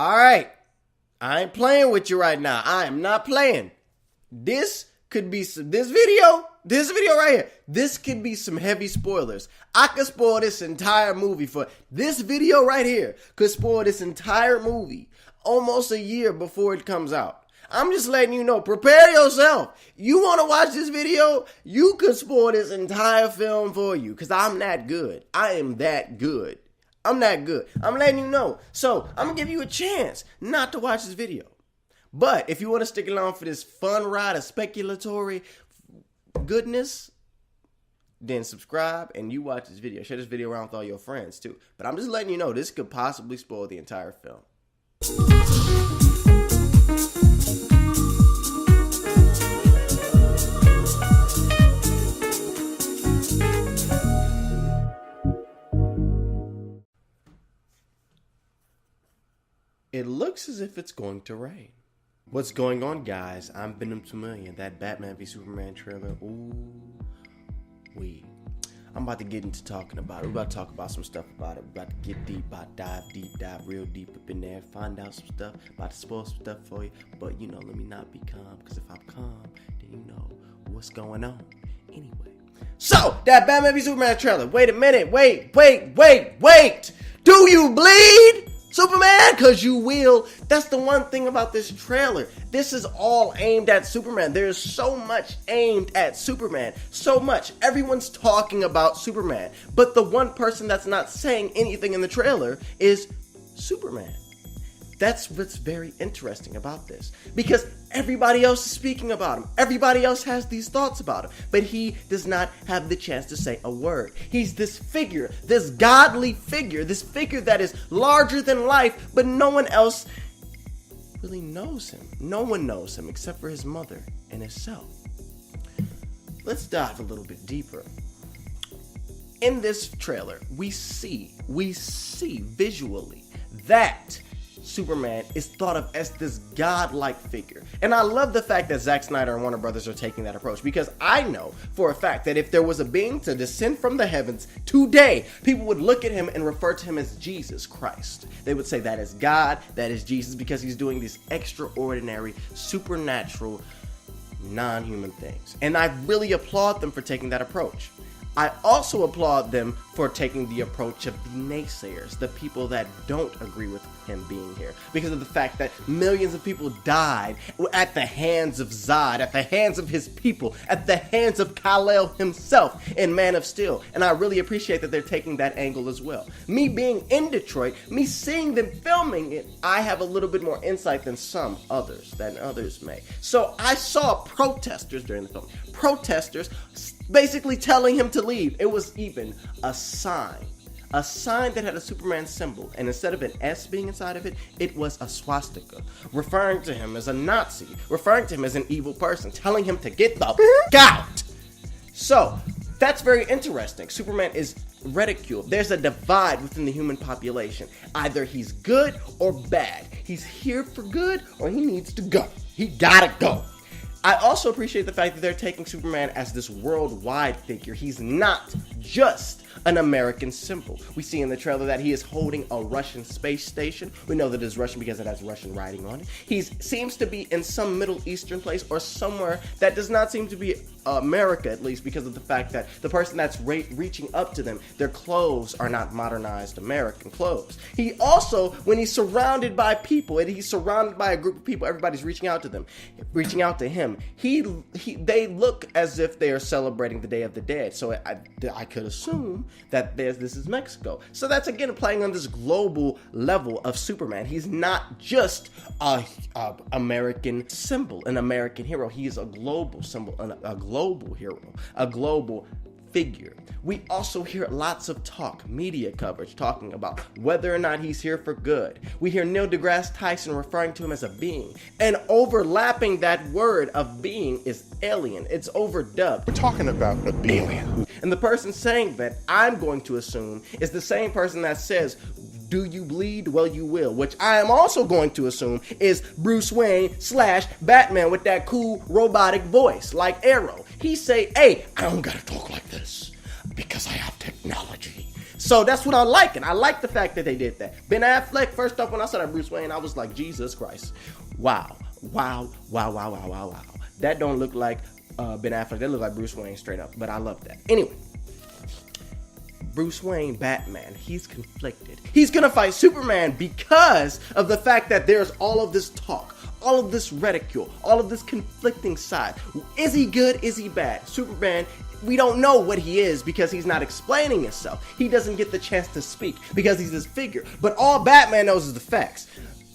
All right. I ain't playing with you right now. I am not playing. This could be this video right here. This could be some heavy spoilers. I could spoil this entire movie for this video right here. Could spoil this entire movie almost a year before it comes out. I'm just letting you know, prepare yourself. You want to watch this video? You could spoil this entire film for you because I'm that good. I am that good. I'm that good. I'm letting you know. So I'm going to give you a chance not to watch this video. But if you want to stick along for this fun ride of speculatory goodness, then subscribe and you watch this video. Share this video around with all your friends too. But I'm just letting you know this could possibly spoil the entire film. It looks as if it's going to rain. What's going on, guys? I'm Venom 2 million. That Batman v Superman trailer. I'm about to get into talking about it. We're about to talk about some stuff about it. We're about to get deep, dive real deep up in there, find out some stuff, about to spoil some stuff for you. But, let me not be calm, because if I'm calm, then you know what's going on. Anyway. So, that Batman v Superman trailer. Wait a minute. Wait. Do you bleed? Superman, because you will. That's the one thing about this trailer. This is all aimed at Superman. There's so much aimed at Superman. So much. Everyone's talking about Superman. But the one person that's not saying anything in the trailer is Superman. That's what's very interesting about this. Because everybody else is speaking about him. Everybody else has these thoughts about him. But he does not have the chance to say a word. He's this figure, this godly figure, this figure that is larger than life, but no one else really knows him. No one knows him except for his mother and himself. Let's dive a little bit deeper. In this trailer, we see visually that Superman is thought of as this godlike figure. And I love the fact that Zack Snyder and Warner Brothers are taking that approach, because I know for a fact that if there was a being to descend from the heavens today, people would look at him and refer to him as Jesus Christ. They would say that is God, that is Jesus, because he's doing these extraordinary, supernatural, non-human things. And I really applaud them for taking that approach. I also applaud them for taking the approach of the naysayers, the people that don't agree with him being here, because of the fact that millions of people died at the hands of Zod, at the hands of his people, at the hands of Kal-El himself in Man of Steel. And I really appreciate that they're taking that angle as well. Me being in Detroit, me seeing them filming it, I have a little bit more insight than others may. So I saw protesters during the film. Protesters basically telling him to leave. It was even a sign that had a Superman symbol, and instead of an S being inside of it, it was a swastika, referring to him as a Nazi, referring to him as an evil person, telling him to get the f*** out. So, that's very interesting. Superman is ridiculed. There's a divide within the human population. Either he's good or bad. He's here for good or he needs to go. He gotta go. I also appreciate the fact that they're taking Superman as this worldwide figure. He's not just an American symbol. We see in the trailer that he is holding a Russian space station. We know that it's Russian because it has Russian writing on it. He seems to be in some Middle Eastern place or somewhere that does not seem to be America, at least because of the fact that the person that's reaching up to them, their clothes are not modernized American clothes. He also, when he's surrounded by people and he's surrounded by a group of people, everybody's reaching out to him. They look as if they are celebrating the Day of the Dead. So I could assume that this is Mexico. So that's again playing on this global level of Superman. He's not just a American symbol, an American hero. He is a global symbol, a global hero, a global figure. We also hear lots of media coverage talking about whether or not he's here for good. We hear Neil deGrasse Tyson referring to him as a being, and overlapping that word of being is alien. It's overdubbed. We're talking about a alien. And the person saying that, I'm going to assume, is the same person that says, do you bleed? Well, you will. Which I am also going to assume is Bruce Wayne / Batman with that cool robotic voice like Arrow. He say, hey, I don't gotta talk like this because I have technology. So that's what I like, and I like the fact that they did that. Ben Affleck, first up, when I saw that Bruce Wayne, I was like, Jesus Christ. Wow. That don't look like Ben Affleck. That look like Bruce Wayne straight up, but I love that. Anyway, Bruce Wayne, Batman, he's conflicted. He's gonna fight Superman because of the fact that there's all of this talk, all of this ridicule, all of this conflicting side. Is he good? Is he bad? Superman, we don't know what he is because he's not explaining himself. He doesn't get the chance to speak because he's this figure. But all Batman knows is the facts.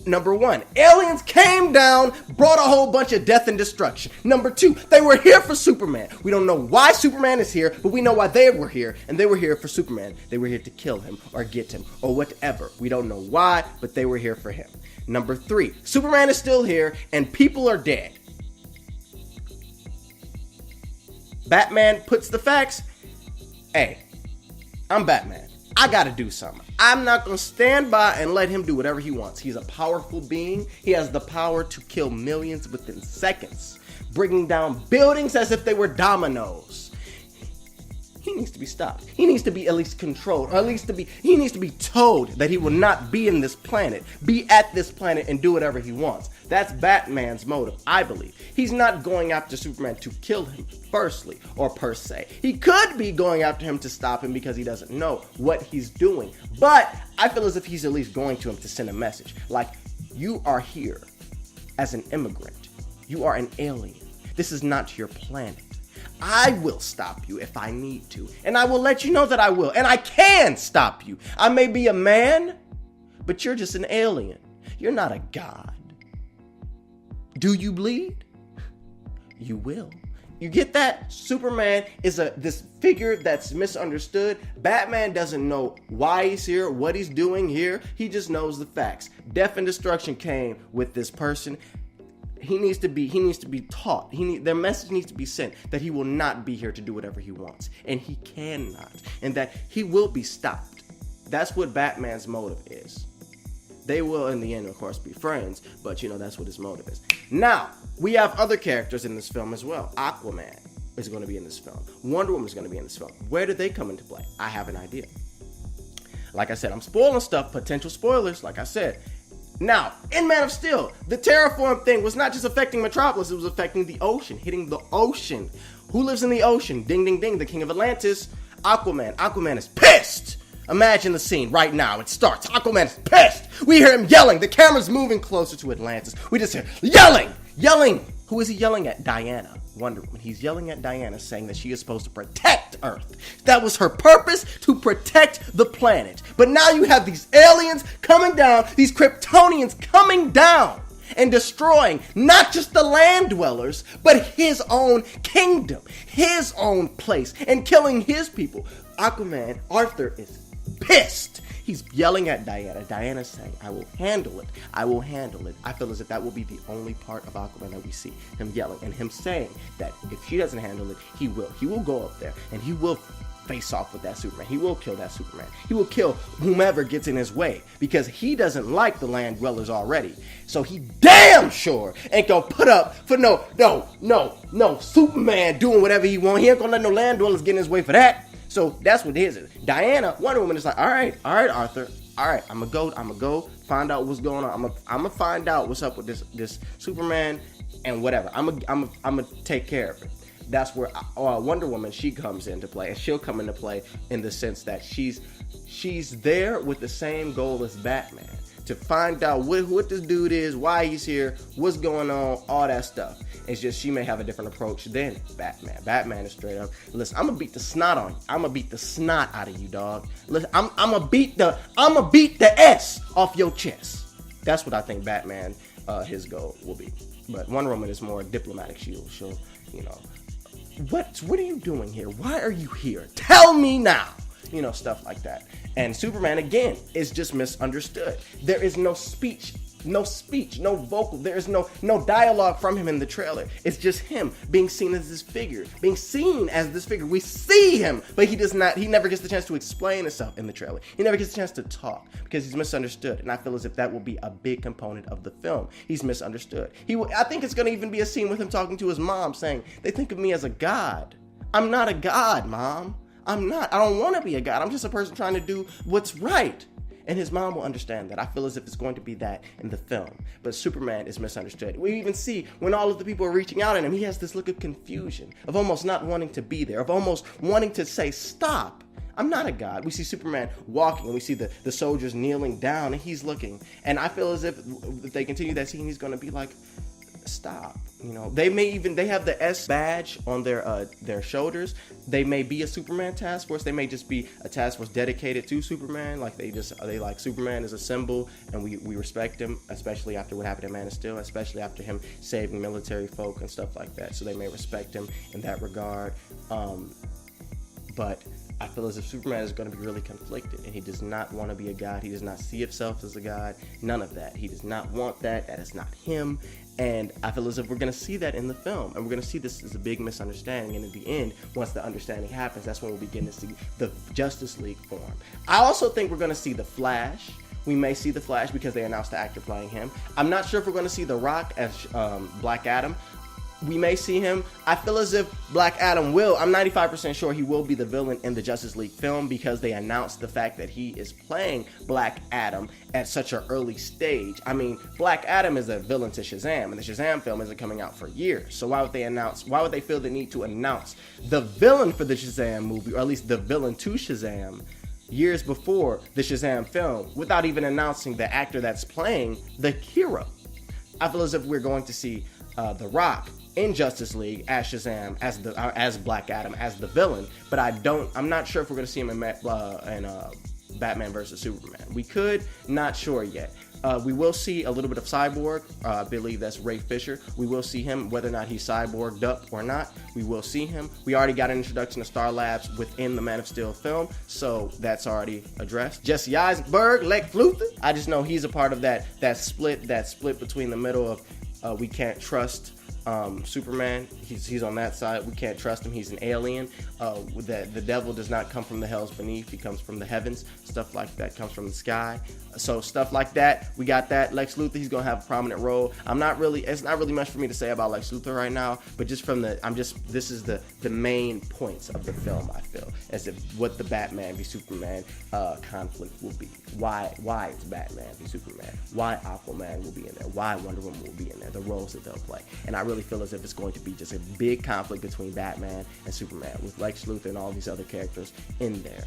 Number one, aliens came down, brought a whole bunch of death and destruction. Number two, they were here for Superman. We don't know why Superman is here, but we know why they were here, and they were here for Superman. They were here to kill him or get him or whatever. We don't know why, but they were here for him. Number three, Superman is still here and people are dead. Batman puts the facts. Hey, I'm Batman. I gotta do something. I'm not gonna stand by and let him do whatever he wants. He's a powerful being. He has the power to kill millions within seconds, bringing down buildings as if they were dominoes. He needs to be stopped. He needs to be at least controlled, or at least he needs to be told that he will not be in this planet, be at this planet and do whatever he wants. That's Batman's motive, I believe. He's not going after Superman to kill him, firstly, or per se. He could be going after him to stop him because he doesn't know what he's doing. But I feel as if he's at least going to him to send a message. Like, you are here as an immigrant. You are an alien. This is not your planet. I will stop you if I need to. And I will let you know that I will. And I can stop you. I may be a man, but you're just an alien. You're not a god. Do you bleed? You will. You get that? Superman is this figure that's misunderstood. Batman doesn't know why he's here, what he's doing here. He just knows the facts. Death and destruction came with this person. He needs to be taught. Their message needs to be sent that he will not be here to do whatever he wants, and he cannot, and that he will be stopped. That's what Batman's motive is. They will, in the end, of course, be friends, but that's what his motive is. Now, we have other characters in this film as well. Aquaman is going to be in this film. Wonder Woman is going to be in this film. Where do they come into play? I have an idea. Like I said, I'm spoiling stuff, potential spoilers, like I said. Now, in Man of Steel, the terraform thing was not just affecting Metropolis, it was affecting the ocean, hitting the ocean. Who lives in the ocean? Ding, ding, ding, the king of Atlantis, Aquaman. Aquaman is pissed. Imagine the scene right now. It starts. Aquaman is pissed. We hear him yelling. The camera's moving closer to Atlantis. We just hear yelling. Who is he yelling at? Diana, Wonder Woman. He's yelling at Diana, saying that she is supposed to protect Earth. That was her purpose, to protect the planet. But now you have these aliens coming down, these Kryptonians coming down and destroying not just the land dwellers, but his own kingdom, his own place, and killing his people. Aquaman, Arthur, is pissed. He's yelling at Diana. Diana's saying, I will handle it. I will handle it. I feel as if that will be the only part of Aquaman that we see. Him yelling and him saying that if she doesn't handle it, he will. He will go up there and he will face off with that Superman. He will kill that Superman. He will kill whomever gets in his way because he doesn't like the land dwellers already. So he damn sure ain't gonna put up for no Superman doing whatever he want. He ain't gonna let no land dwellers get in his way for that. So that's what it is. Diana, Wonder Woman, is like, all right, Arthur. All right, I'm gonna go find out what's going on. I'm gonna find out what's up with this Superman and whatever. I'm gonna take care of it. That's where Wonder Woman, she comes into play, and she'll come into play in the sense that she's there with the same goal as Batman, to find out what this dude is, why he's here, what's going on, all that stuff. It's just she may have a different approach than Batman. Batman is straight up, listen, I'm gonna beat the snot on you. I'm gonna beat the snot out of you, dog. Listen, I'm gonna beat the S off your chest. That's what I think Batman, his goal will be. But Wonder Woman is more diplomatic. She'll what are you doing here? Why are you here? Tell me now. Stuff like that. And Superman, again, is just misunderstood. There is no speech, no vocal. There is no dialogue from him in the trailer. It's just him being seen as this figure. We see him, but he never gets the chance to explain himself in the trailer. He never gets the chance to talk because he's misunderstood. And I feel as if that will be a big component of the film. He's misunderstood. I think it's going to even be a scene with him talking to his mom saying, they think of me as a god. I'm not a god, Mom. I'm not. I don't want to be a god. I'm just a person trying to do what's right. And his mom will understand that. I feel as if it's going to be that in the film. But Superman is misunderstood. We even see when all of the people are reaching out at him, he has this look of confusion, of almost not wanting to be there, of almost wanting to say, stop. I'm not a god. We see Superman walking, and we see the soldiers kneeling down, and he's looking. And I feel as if they continue that scene, he's going to be like, stop. You know, they have the S badge on their shoulders. They may be a Superman task force. They may just be a task force dedicated to Superman. Like they like Superman as a symbol, and we respect him, especially after what happened in Man of Steel, especially after him saving military folk and stuff like that. So they may respect him in that regard. But I feel as if Superman is going to be really conflicted, and he does not want to be a god. He does not see himself as a god. None of that. He does not want that. That is not him. And I feel as if we're going to see that in the film, and we're going to see this as a big misunderstanding. And in the end, once the understanding happens, that's when we'll begin to see the Justice League form. I also think we're going to see the Flash. We may see the Flash because they announced the actor playing him. I'm not sure if we're going to see The Rock as Black Adam. We may see him. I feel as if Black Adam will. I'm 95% sure he will be the villain in the Justice League film because they announced the fact that he is playing Black Adam at such an early stage. I mean, Black Adam is a villain to Shazam, and the Shazam film isn't coming out for years. So why would they feel the need to announce the villain for the Shazam movie, or at least the villain to Shazam, years before the Shazam film, without even announcing the actor that's playing the hero? I feel as if we're going to see The Rock in Justice League as Shazam, as Black Adam, as the villain, but I'm not sure if we're going to see him in Batman vs. Superman. We could, not sure yet. We will see a little bit of Cyborg. I believe that's Ray Fisher. We will see him, whether or not he's cyborged up or not. We will see him. We already got an introduction to Star Labs within the Man of Steel film, so that's already addressed. Jesse Eisenberg, Lex Luthor. I just know he's a part of that split between the middle of we can't trust Superman. He's on that side. We can't trust him. He's an alien. The devil does not come from the hells beneath. He comes from the heavens. Stuff like that comes from the sky. So stuff like that. We got that. Lex Luthor, he's gonna have a prominent role. It's not really much for me to say about Lex Luthor right now, but just this is the main points of the film, I feel, as if what the Batman v Superman conflict will be. Why it's Batman v Superman. Why Aquaman will be in there. Why Wonder Woman will be in there. The roles that they'll play. And I really feel as if it's going to be just a big conflict between Batman and Superman, with Lex Luthor and all these other characters in there.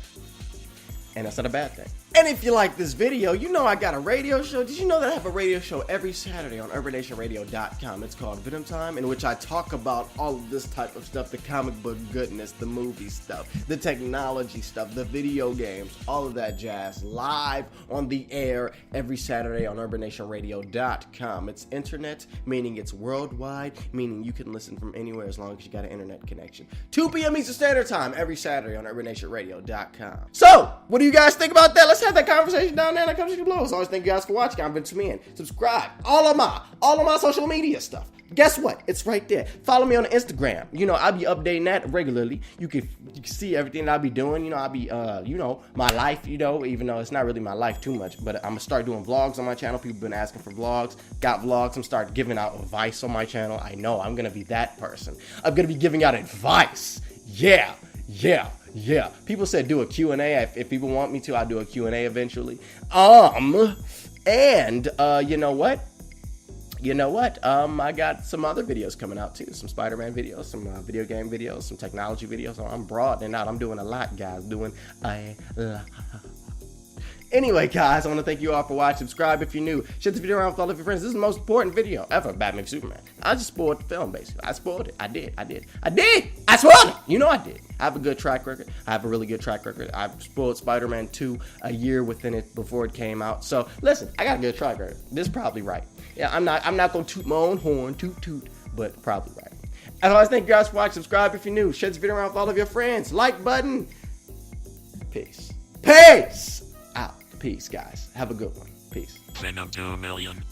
And that's not a bad thing. And if you like this video, you know I got a radio show. Did you know that I have a radio show every Saturday on UrbanNationRadio.com? It's called Venom Time, in which I talk about all of this type of stuff, the comic book goodness, the movie stuff, the technology stuff, the video games, all of that jazz, live on the air every Saturday on UrbanNationRadio.com. It's internet, meaning it's worldwide, meaning you can listen from anywhere as long as you got an internet connection. 2 p.m. Eastern Standard Time every Saturday on UrbanNationRadio.com. So, what do you guys think about that? Let's have that conversation down there in the conversation below. As always, thank you guys for watching. I'm Vince Man. Subscribe. All of my social media stuff. Guess what? It's right there. Follow me on Instagram. You know, I'll be updating that regularly. You can see everything that I'll be doing. You know, I'll be, my life, even though it's not really my life too much, but I'm going to start doing vlogs on my channel. People have been asking for vlogs. Got vlogs. I'm starting giving out advice on my channel. I know I'm going to be that person. I'm going to be giving out advice. Yeah. People said do a Q&A. If people want me to, I'll do a Q&A eventually. And you know what? I got some other videos coming out too. Some Spider-Man videos, some video game videos, some technology videos. I'm broadening out. I'm doing a lot, guys. Doing a lot. Anyway, guys, I want to thank you all for watching. Subscribe if you're new. Share this video around with all of your friends. This is the most important video ever, Batman v Superman. I just spoiled the film, basically. I spoiled it. I did. I spoiled it. You know I did. I have a good track record. I have a really good track record. I spoiled Spider-Man 2 a year within it before it came out. So, listen, I got a good track record. This is probably right. Yeah, I'm not going to toot my own horn, toot, but probably right. As always, thank you guys for watching. Subscribe if you're new. Share this video around with all of your friends. Like button. Peace. Out. Peace, guys. Have a good one. Peace. Venom 2 million.